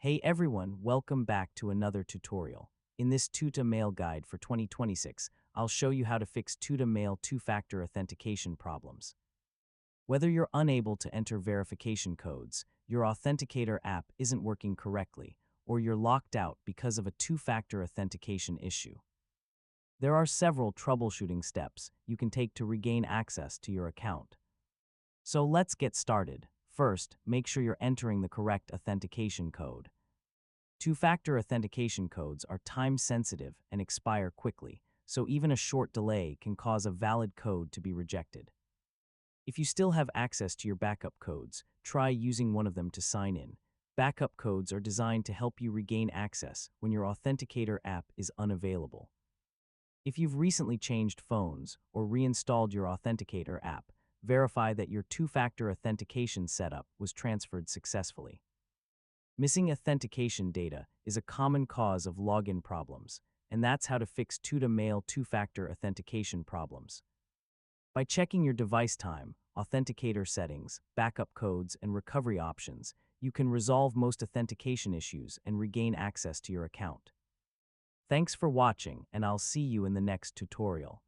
Hey everyone, welcome back to another tutorial. In this Tuta Mail Guide for 2026, I'll show you how to fix Tuta Mail two-factor authentication problems. Whether you're unable to enter verification codes, your Authenticator app isn't working correctly, or you're locked out because of a two-factor authentication issue. There are several troubleshooting steps you can take to regain access to your account. So let's get started. First, make sure you're entering the correct authentication code. Two-factor authentication codes are time-sensitive and expire quickly, so even a short delay can cause a valid code to be rejected. If you still have access to your backup codes, try using one of them to sign in. Backup codes are designed to help you regain access when your Authenticator app is unavailable. If you've recently changed phones or reinstalled your Authenticator app, verify that your two-factor authentication setup was transferred successfully. Missing authentication data is a common cause of login problems, and that's how to fix Tuta Mail two-factor authentication problems. By checking your device time, Authenticator settings, backup codes, and recovery options, you can resolve most authentication issues and regain access to your account. Thanks for watching, and I'll see you in the next tutorial.